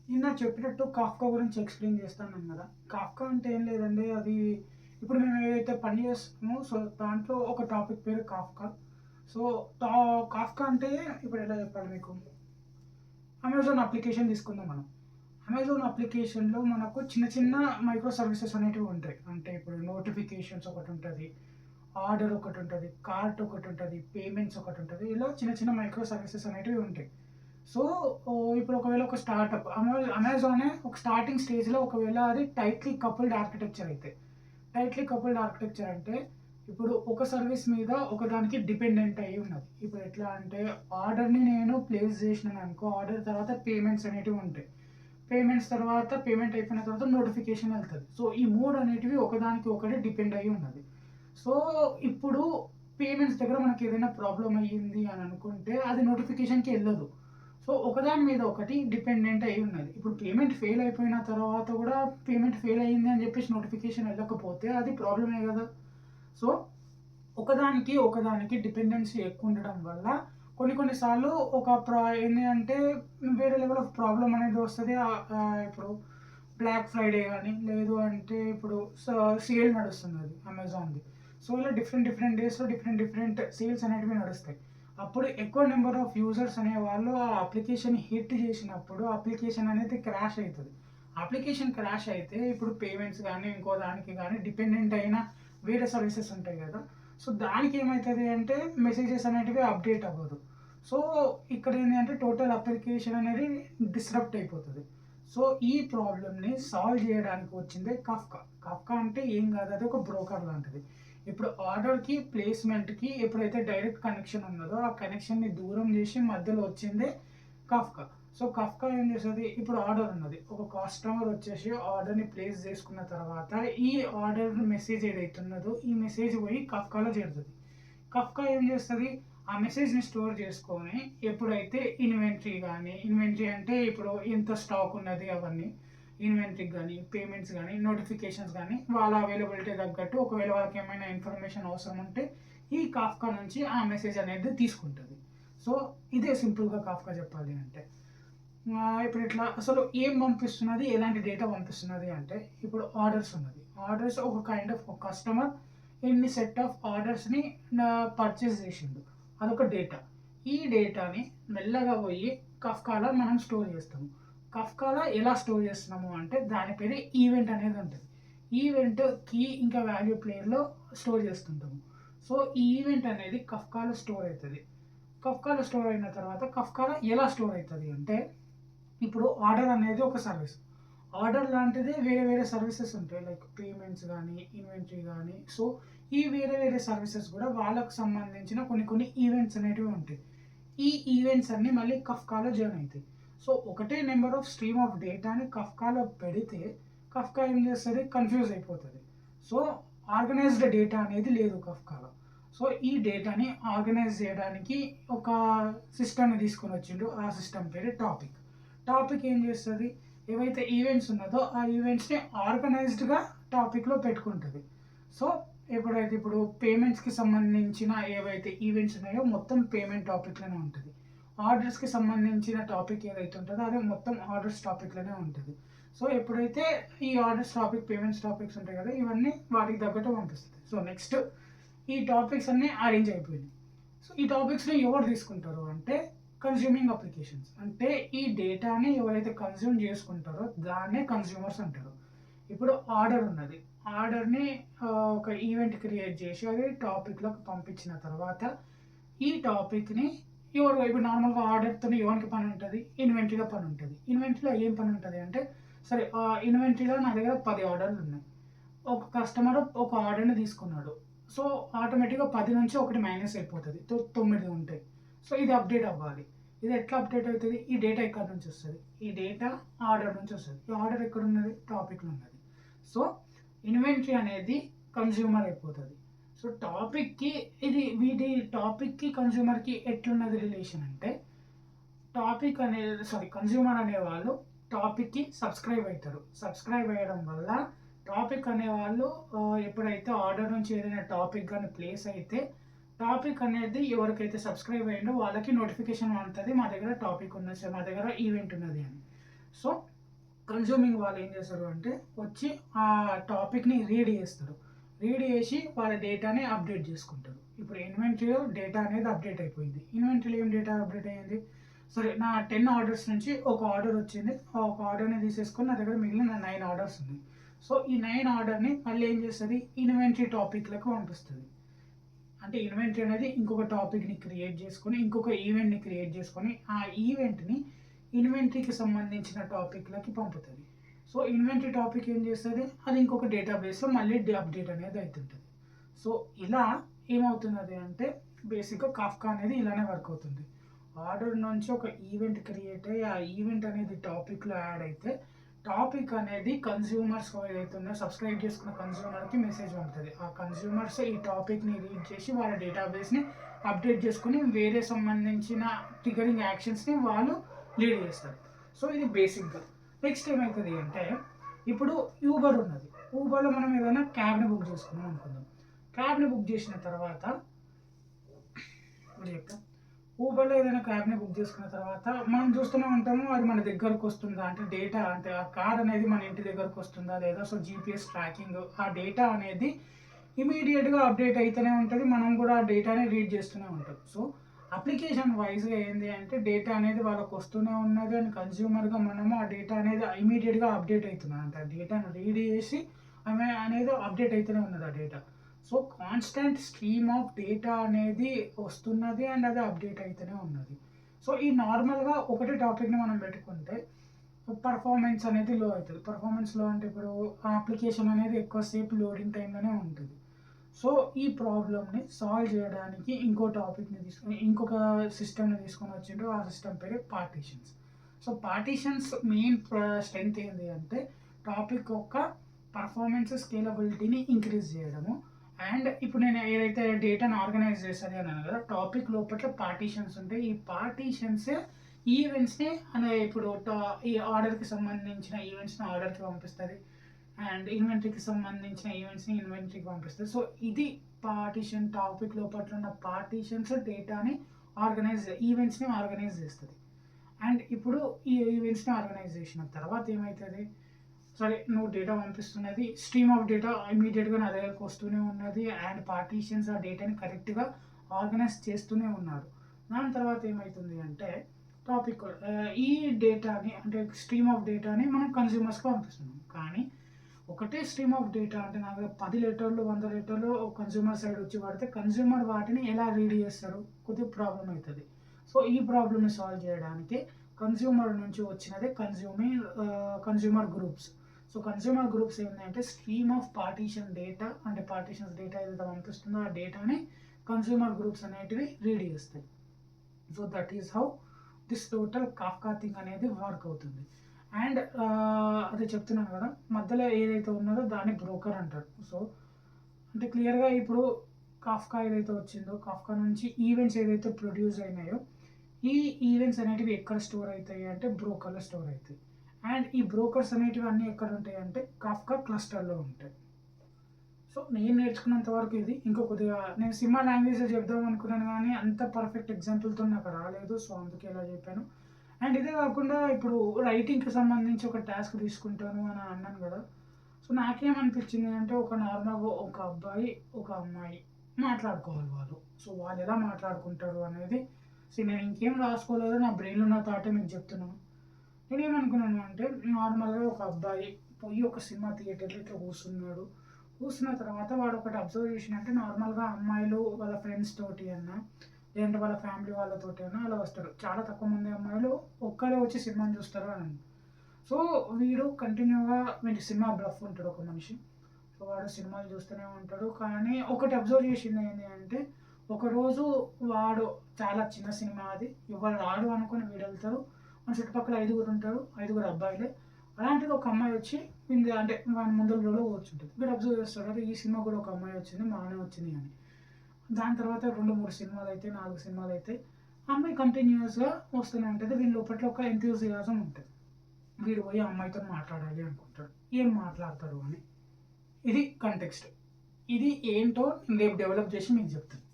నిన్న చెప్పినట్టు కాఫ్కా గురించి ఎక్స్‌ప్లెయిన్ చేస్తానన్నాను కదా! కాఫ్కా అంటే ఏం లేదండి. అది ఇప్పుడు మేము ఏదైతే పని చేస్తున్నామో దాంట్లో ఒక టాపిక్ పేరు కాఫ్కా. సో, కా కాఫ్కా అంటే ఇప్పుడు ఎలా చెప్పాలి మీకు? అమెజాన్ అప్లికేషన్ తీసుకుందాం మనం. అమెజాన్ అప్లికేషన్‌లో మనకు చిన్న చిన్న మైక్రో సర్వీసెస్ అనేటివి ఉంటాయి. అంటే ఇప్పుడు నోటిఫికేషన్స్ ఒకటుంటది. ఆర్డర్ ఒకటుంటది. కార్ట్ ఒకటుంటది. పేమెంట్స్ ఒకటుంటది. ఇలా చిన్న చిన్న మైక్రో సర్వీసెస్ అనేటివి ఉంటాయి. సో, ఇప్పుడు ఒకవేళ ఒక స్టార్టప్ అమెజానే ఒక స్టార్టింగ్ స్టేజ్‌లో ఒకవేళ అది టైట్‌లీ కపుల్డ్ ఆర్కిటెక్చర్ అయితే. టైట్‌లీ కపుల్డ్ ఆర్కిటెక్చర్ అంటే ఇప్పుడు ఒక సర్వీస్ మీద ఒకదానికి డిపెండెంట్ అయ్యి ఉన్నది. ఇప్పుడు ఎట్లా అంటే ఆర్డర్‌ని నేను ప్లేస్ చేసినాననుకో, ఆర్డర్ తర్వాత పేమెంట్స్ అనేటివి ఉంటాయి. పేమెంట్స్ తర్వాత పేమెంట్ అయిపోయిన తర్వాత నోటిఫికేషన్ ఎళ్తది. సో, ఈ 3 అనేటివి ఒకదానికి ఒకటి డిపెండ్ అయ్యి ఉన్నది. సో, ఇప్పుడు పేమెంట్స్ దగ్గర మనకేదైనా ప్రాబ్లమ్ అయ్యింది అని అనుకుంటే అది నోటిఫికేషన్‌కి ఎళ్ళదు. సో, ఒకదాని మీద ఒకటి డిపెండెంట్ అయ్యి ఉన్నది. ఇప్పుడు పేమెంట్ ఫెయిల్ అయిపోయిన తర్వాత గూడా పేమెంట్ ఫెయిల్ అయింది అని జెప్పేసి నోటిఫికేషన్ ఎళ్ళకపోతే అది ప్రాబ్లమే గదా! సో, ఒకదానికి డిపెండెన్సీ ఎక్కువుండడం వల్ల కొన్ని కొన్ని సార్లు ఒక ఏంది అంటే వేరే లెవెల్ ఆఫ్ ప్రాబ్లమ్ అనేది వస్తది. ఇప్పుడు బ్లాక్ ఫ్రైడే గాని, లేదు అంటే ఇప్పుడు సేల్ నడుస్తున్నది అమెజాన్‌ది. సో, ఇలా డిఫరెంట్ డిఫరెంట్ డేస్‌లో డిఫరెంట్ డిఫరెంట్ సేల్స్ అనేటివి నడుస్తాయి. అప్పుడు ఎక్కువ నంబర్ ఆఫ్ యూజర్స్ అనేవాళ్ళు ఆ అప్లికేషన్ హిట్ చేసినప్పుడు అప్లికేషన్ అనేది క్రాష్ అయితది. అప్లికేషన్ క్రాష్ అయితే ఇప్పుడు పేమెంట్స్ గాని, ఇంకో దానికి గాని డిపెండెంట్ అయిన వేరే సర్వీసెస్ ఉంటాయి గదా! సో, దానికేమైతది అంటే మెసేజెస్ అనేటివి అప్‌డేట్ అవ్వదు. సో, ఇక్కడేంది అంటే టోటల్ అప్లికేషన్ అనేది డిస్రప్ట్ అయిపోతది. సో, ఈ ప్రాబ్లమ్‌ని సాల్వ్ జేయడానికి వచ్చిందే కఫ్కా. కఫ్కా అంటే ఏం గాదు. అదొక బ్రోకర్ లాంటిది. ఇప్పుడు ఆర్డర్‌కి, ప్లేస్‌మెంట్‌కి ఎప్పుడైతే డైరెక్ట్ కనెక్షన్ ఉన్నదో, ఆ కనెక్షన్‌ని దూరం జేసి మధ్యలో వచ్చిందే కఫ్కా. సో, కఫ్కా ఏం చేస్తది, ఇప్పుడు ఆర్డర్ ఉన్నది. ఒక కస్టమర్ వచ్చేసి ఆర్డర్‌ని ప్లేస్ చేసుకున్న తర్వాత, ఈ ఆర్డర్ మెసేజ్ ఏదైతే ఉన్నదో, ఈ మెసేజ్ పోయి కఫ్కాలో చేరుతది. కఫ్కా ఏం చేస్తది, ఆ మెసేజ్‌ని స్టోర్ చేసుకొని, ఎప్పుడైతే ఇన్వెంటరీ అంటే ఇప్పుడు ఎంత స్టాక్ ఉన్నది అవన్నీ. ఇన్వెంటరీకి గాని, పేమెంట్స్ గాని, నోటిఫికేషన్స్ గాని, వాళ్ళ అవైలబిలిటీ తగ్గట్టు ఒకవేళ వాళ్ళకేమైనా ఇన్ఫర్మేషన్ అవసరం ఉంటే, ఈ కాఫ్కా నుంచి ఆ మెసేజ్ అనేది తీసుకుంటది. సో, ఇదే సింపుల్‌గా కాఫ్కా చెప్పాలి అంటే. ఇప్పుడు ఇట్లా అసలు ఏం పంపిస్తున్నది? ఎలాంటి డేటా పంపిస్తున్నది అంటే, ఇప్పుడు ఆర్డర్స్ ఉన్నది. ఆర్డర్స్ ఒక కైండ్ ఆఫ్ ఒక కస్టమర్ ఇన్ని సెట్ ఆఫ్ ఆర్డర్స్‌ని పర్చేస్ చేసిండు. అదొక డేటా. ఈ డేటాని మెల్లగా పోయి కఫ్కాలో మనం స్టోర్ చేస్తాము. కఫ్కాలో ఎలా స్టోర్ చేస్తున్నాము అంటే, దాని పేరే ఈవెంట్ అనేది ఉంటది. ఈవెంట్ కీ ఇంకా వాల్యూ ప్లేయర్‌లో స్టోర్ చేస్తుంటాము. సో, ఈ ఈవెంట్ అనేది కఫ్కాలో స్టోర్ అయితది. కఫ్కాలో స్టోర్ అయిన తర్వాత కఫ్కాలో ఎలా స్టోర్ అయితది అంటే, ఇప్పుడు ఆర్డర్ అనేది ఒక సర్వీస్. ఆర్డర్ లాంటిదే వేరే వేరే సర్వీసెస్ ఉంటాయి. లైక్ పేమెంట్స్ గానీ, ఇన్వెంటరీ గానీ. సో, ఈ వేరే వేరే సర్వీసెస్ గూడా వాళ్ళకు సంబంధించిన కొన్ని కొన్ని ఈవెంట్స్ అనేటివి ఉంటాయి. ఈ ఈవెంట్స్ అన్నీ మళ్ళీ కఫ్కాలో జాయిన్ అయితాయి. సో, ఒకటే నంబర్ ఆఫ్ స్ట్రీమ్ ఆఫ్ డేటాని కఫ్కాలో పెడితే, కఫ్కా ఏం చేస్తది కన్‌ఫ్యూజ్ అయిపోతది. సో, ఆర్గనైజ్డ్ డేటా అనేది లేదు కఫ్కాలో. సో, ఈ డేటాని ఆర్గనైజ్ చేయడానికి ఒక సిస్టమ్‌ని తీసుకొనొచ్చిండు. ఆ సిస్టమ్ పేరే టాపిక్. టాపిక్ ఏం చేస్తది, ఏవైతే ఈవెంట్స్ ఉన్నదో, ఆ ఈవెంట్స్‌ని ఆర్గనైజ్డ్‌గా టాపిక్‌లో పెట్టుకుంటది. సో, ఎప్పుడైతే ఇప్పుడు పేమెంట్స్‌కి సంబంధించిన ఏవైతే ఈవెంట్స్ ఉన్నాయో మొత్తం పేమెంట్ టాపిక్‌లోనే ఉంటది. ఆర్డర్స్‌కి సంబంధించిన టాపిక్ ఏదైతే ఉంటదో అది మొత్తం ఆర్డర్స్ టాపిక్‌లోనే ఉంటది. సో, ఎప్పుడైతే ఈ ఆర్డర్స్ టాపిక్, పేమెంట్స్ టాపిక్స్ ఉంటాయి కదా! ఇవన్నీ వాటికి తగ్గట్టు పంపిస్తది. సో, నెక్స్ట్ ఈ టాపిక్స్ అన్నీ అరేంజ్ అయిపోయినాయి. సో, ఈ టాపిక్స్‌ని ఎవరు తీసుకుంటారు అంటే కన్స్యూమింగ్ అప్లికేషన్స్. అంటే ఈ డేటాని ఎవరైతే కన్జ్యూమ్ చేసుకుంటారో దాన్నే కన్స్యూమర్స్ అంటారు. ఇప్పుడు ఆర్డర్ ఉన్నది. ఆర్డర్‌ని ఒక ఈవెంట్ క్రియేట్ చేసి అది టాపిక్‌లోకి పంపించిన తర్వాత ఈ టాపిక్‌ని ఇప్పుడు నార్మల్‌గా ఆర్డర్‌తోని ఎవరికి పని ఉంటది? ఇన్వెంటరీలో పని ఉంటది. ఇన్వెంటరీలో ఏం పని ఉంటది అంటే సరే ఇన్వెంటరీలో నా దగ్గర 10 ఆర్డర్‌లు ఉన్నాయి. ఒక కస్టమర్ ఒక ఆర్డర్‌ని తీసుకున్నాడు. సో, ఆటోమేటిక్‌గా 10 నుంచి ఒకటి మైనస్ అయిపోతది. 9 ఉంటాయి. సో, ఇది అప్‌డేట్ అవ్వాలి. ఇది ఎట్లా అప్‌డేట్ అయితది? ఈ డేటా ఎక్కడి నుంచి వస్తది? ఈ డేటా ఆర్డర్ నుంచి వస్తది. ఈ ఆర్డర్ ఎక్కడున్నది? టాపిక్‌లో ఉన్నది. సో, ఇన్వెంటరీ అనేది కన్స్యూమర్ అయిపోతది. సో, టాపిక్‌కి, కన్స్యూమర్‌కి ఎట్లున్నది రిలేషన్ అంటే కన్స్యూమర్ అనేవాళ్ళు టాపిక్‌కి సబ్‌స్క్రైబ్ అయితారు. సబ్‌స్క్రైబ్ అయ్యడం వల్ల టాపిక్ అనేవాళ్ళు ఎప్పుడైతే ఆర్డర్ నుంచి ఏదైనా టాపిక్ గాని ప్లేస్ అయితే, టాపిక్ అనేది ఎవరికైతే సబ్‌స్క్రైబ్ అయ్యిండో వాళ్ళకి నోటిఫికేషన్ ఉంటది. మా దగ్గర టాపిక్ ఉన్నది సార్, మా దగ్గర ఈవెంట్ ఉన్నది అని. సో, కన్జ్యూమింగ్ వాళ్ళు ఏం చేస్తారు అంటే వచ్చి ఆ టాపిక్ని రీడ్ చేస్తారు. రీడ్ చేసి వాళ్ళ డేటాని అప్డేట్ చేసుకుంటారు. ఇప్పుడు ఇన్వెంటరీలో డేటా అనేది అప్డేట్ అయిపోయింది. ఇన్వెంటరీలో ఏం డేటా అప్డేట్ అయ్యింది? సరే, నా 10 ఆర్డర్స్ నుంచి ఒక ఆర్డర్ వచ్చింది. ఆ ఒక ఆర్డర్ని తీసేసుకొని నా దగ్గర మిగిలిన 9 ఆర్డర్స్ ఉన్నాయి. సో ఈ 9 ఆర్డర్ని మళ్ళీ ఏం చేస్తుంది? ఇన్వెంటరీ టాపిక్లకు పంపిస్తుంది. అంటే ఇన్వెంటరీ అనేది ఇంకొక టాపిక్ని క్రియేట్ చేసుకొని ఇంకొక ఈవెంట్ని క్రియేట్ చేసుకొని ఆ ఈవెంట్ని ఇన్వెంటరీకి సంబంధించిన టాపిక్లకి పంపుతుంది. సో ఇన్వెంటరీ టాపిక్ ఏం చేస్తుంది? అది ఇంకొక డేటాబేస్లో మళ్ళీ అప్డేట్ అనేది అవుతుంటుంది. సో ఇలా ఏమవుతున్నది అంటే బేసిక్గా కాఫ్కా అనేది ఇలానే వర్క్ అవుతుంది. ఆర్డర్ నుంచి ఒక ఈవెంట్ క్రియేట్ అయ్యి ఆ ఈవెంట్ అనేది టాపిక్లో యాడ్ అయితే టాపిక్ అనేది కన్జ్యూమర్స్ ఏదైతే ఉన్నారో సబ్స్క్రైబ్ చేసుకున్న కన్జ్యూమర్కి మెసేజ్ ఉంటుంది. ఆ కన్జ్యూమర్స్ ఈ టాపిక్ని రీడ్ చేసి వాళ్ళ డేటాబేస్ని అప్డేట్ చేసుకుని వేరే సంబంధించిన ట్రిగరింగ్ యాక్షన్స్ని వాళ్ళు లీడ్ చేస్తారు. సో ఇది బేసిక్గా. నెక్స్ట్ ఏమవుతుంది అంటే ఇప్పుడు యూబర్ ఉన్నది. ఊబర్లో మనం ఏదైనా క్యాబ్ని బుక్ చేసుకున్నాం అనుకుందాం. క్యాబ్ని బుక్ చేసిన తర్వాత ఊబర్లో ఏదైనా క్యాబ్ని బుక్ చేసుకున్న తర్వాత మనం చూస్తూనే ఉంటాము అది మన దగ్గరకు వస్తుందా, అంటే డేటా అంటే ఆ కార్ అనేది మన ఇంటి దగ్గరకు వస్తుందా లేదా. సో జీపీఎస్ ట్రాకింగ్ ఆ డేటా అనేది ఇమీడియట్గా అప్డేట్ అవుతూనే ఉంటుంది. మనం కూడా ఆ డేటాని రీడ్ చేస్తూనే ఉంటాం. సో అప్లికేషన్ వైజ్గా ఏంటి అంటే డేటా అనేది వాళ్ళకు వస్తూనే ఉన్నది అండ్ కన్జ్యూమర్గా మనము ఆ డేటా అనేది ఇమీడియట్గా అప్డేట్ అవుతున్నాం. అంటే ఆ డేటాను రీడ్ చేసి ఆమె అనేది అప్డేట్ అవుతూనే ఉన్నది ఆ data. So constant stream of data అనేది వస్తున్నది అండ్ అది అప్డేట్ అవుతూనే ఉన్నది. సో ఈ నార్మల్గా ఒకటే టాపిక్ని మనం పెట్టుకుంటే పర్ఫార్మెన్స్ అనేది లో అవుతుంది. పర్ఫార్మెన్స్ లో అంటే ఇప్పుడు అప్లికేషన్ అనేది ఎక్కువసేపు లోడింగ్ టైంలోనే ఉంటుంది. సో ఈ ప్రాబ్లమ్ని సాల్వ్ చేయడానికి ఇంకో టాపిక్ని తీసుకొని ఇంకొక సిస్టమ్ని తీసుకొని వచ్చిండ్రు. ఆ సిస్టమ్ పేరు partitions. So partitions main strength ఏంటి అంటే టాపిక్ యొక్క పర్ఫార్మెన్స్ స్కేలబిలిటీని ఇంక్రీజ్ చేయడము. అండ్ ఇప్పుడు నేను ఏదైతే డేటాను ఆర్గనైజ్ చేస్తుంది అన్నాను కదా, టాపిక్ లోపల పార్టీషన్స్ ఉంటాయి. ఈ పార్టీషన్స్ ఈవెంట్స్ని అనే ఇప్పుడు ఈ ఆర్డర్కి సంబంధించిన ఈవెంట్స్ని ఆర్డర్కి పంపిస్తుంది అండ్ ఇన్వెంటరీకి సంబంధించిన ఈవెంట్స్ని ఇన్వెంటరీకి పంపిస్తుంది. సో ఇది పార్టీషన్ టాపిక్ లోపల ఉన్న పార్టీషన్స్ డేటాని ఈవెంట్స్ని ఆర్గనైజ్ చేస్తుంది. అండ్ ఇప్పుడు ఈ ఈవెంట్స్ని ఆర్గనైజ్ చేసిన తర్వాత ఏమవుతుంది? సరే, నువ్వు డేటా పంపిస్తున్నది, స్ట్రీమ్ ఆఫ్ డేటా ఇమీడియట్గా నా దగ్గరకు వస్తూనే ఉన్నది అండ్ పార్టీషన్స్ ఆ డేటాని కరెక్ట్గా ఆర్గనైజ్ చేస్తూనే ఉన్నారు. దాని తర్వాత ఏమవుతుంది అంటే టాపిక్ ఈ డేటాని అంటే స్ట్రీమ్ ఆఫ్ డేటాని మనం కన్జ్యూమర్స్కి పంపిస్తున్నాం. కానీ ఒకటే స్ట్రీమ్ ఆఫ్ డేటా అంటే నాకు 10 లెటర్లు 100 లెటర్లు కన్జ్యూమర్ సైడ్ వచ్చి పడితే కన్జ్యూమర్ వాటిని ఎలా రీడ్ చేస్తారు? కొద్దిగా ప్రాబ్లం అవుతుంది. సో ఈ ప్రాబ్లమ్ని సాల్వ్ చేయడానికి కన్జ్యూమర్ నుంచి వచ్చినదే consumer groups. So consumer groups ఏంటంటే స్ట్రీమ్ ఆఫ్ పార్టీషన్ డేటా అంటే పార్టీషన్స్ డేటా ఏదైతే పంపిస్తుందో ఆ డేటాని కన్జ్యూమర్ గ్రూప్స్ అనేటివి రీడ్ చేస్తాయి. So that is how this total Kafka thing అనేది వర్క్ అవుతుంది. అండ్ అదే చెప్తున్నాను కదా, మధ్యలో ఏదైతే ఉన్నదో దాన్ని బ్రోకర్ అంటారు. సో అంటే క్లియర్గా ఇప్పుడు కాఫ్కా ఏదైతే వచ్చిందో కాఫ్కా నుంచి ఈవెంట్స్ ఏదైతే ప్రొడ్యూస్ అయినాయో ఈ ఈవెంట్స్ అనేటివి ఎక్కడ స్టోర్ అవుతాయి అంటే బ్రోకర్లో స్టోర్ అవుతాయి. అండ్ ఈ బ్రోకర్స్ అనేటివి అన్నీ ఎక్కడ ఉంటాయి అంటే కాఫ్కా క్లస్టర్లో ఉంటాయి. సో నేను నేర్చుకున్నంత వరకు ఇది. ఇంకో కొద్దిగా నేను సినిమా లాంగ్వేజ్ చెప్దాం అనుకున్నాను కానీ అంత పర్ఫెక్ట్ ఎగ్జాంపుల్తో నాకు రాలేదు. సో అందుకే ఇలా చెప్పాను. అండ్ ఇదే కాకుండా ఇప్పుడు రైటింగ్కి సంబంధించి ఒక టాస్క్ తీసుకుంటాను అని అన్నాను కదా. సో నాకేమనిపించింది అంటే ఒక నార్మల్గా ఒక అబ్బాయి ఒక అమ్మాయి మాట్లాడుకోవాలి వాళ్ళు. సో వాళ్ళు ఎలా మాట్లాడుకుంటారు అనేది నేను ఇంకేం రాసుకోలేదు, నా బ్రెయిన్లో ఉన్న థాటే మీకు చెప్తున్నాను. నేనేమనుకున్నాను అంటే నార్మల్గా ఒక అబ్బాయి పోయి ఒక సినిమా థియేటర్లో ఇట్లా కూర్చున్న తర్వాత వాడు ఒకటి అబ్జర్వ్ చేసినట్టే నార్మల్గా అమ్మాయిలు వాళ్ళ ఫ్రెండ్స్ తోటి అన్నా లేదంటే వాళ్ళ ఫ్యామిలీ వాళ్ళతోటి అన్నా అలా వస్తారు. చాలా తక్కువ మంది అమ్మాయిలు ఒక్కరే వచ్చి సినిమాని చూస్తారు అని. సో వీడు కంటిన్యూగా వీడి సినిమా బ్లఫ్ ఉంటాడు ఒక మనిషి. సో వాడు సినిమాలు చూస్తూనే ఉంటాడు. కానీ ఒకటి అబ్జర్వ్ చేసింది ఏంటి అంటే ఒకరోజు వాడు చాలా చిన్న సినిమా అది ఎవరు రాడు అనుకుని వీడు వెళ్తారు. మన చుట్టుపక్కల 5 ఉంటారు, 5 అబ్బాయిలే. అలాంటిది ఒక అమ్మాయి వచ్చి అంటే వాని ముందరలో కూర్చుంటుంది. వీడు అబ్జర్వ్ చేస్తాడు, అదే ఈ సినిమా కూడా ఒక అమ్మాయి వచ్చింది బాగానే వచ్చింది అని. దాని తర్వాత 2-3 సినిమాలు అయితే 4 సినిమాలు అయితే అమ్మాయి కంటిన్యూస్గా వస్తూనే ఉంటుంది. వీళ్ళ లోపల ఒక ఎంతూజియాజం ఉంటుంది. వీడు పోయి అమ్మాయితో మాట్లాడాలి అనుకుంటాడు. ఏం మాట్లాడతాడు అని. ఇది కంటెక్స్ట్. ఇది ఏంటో నేను రేపు డెవలప్ చేసి మీకు చెప్తాను.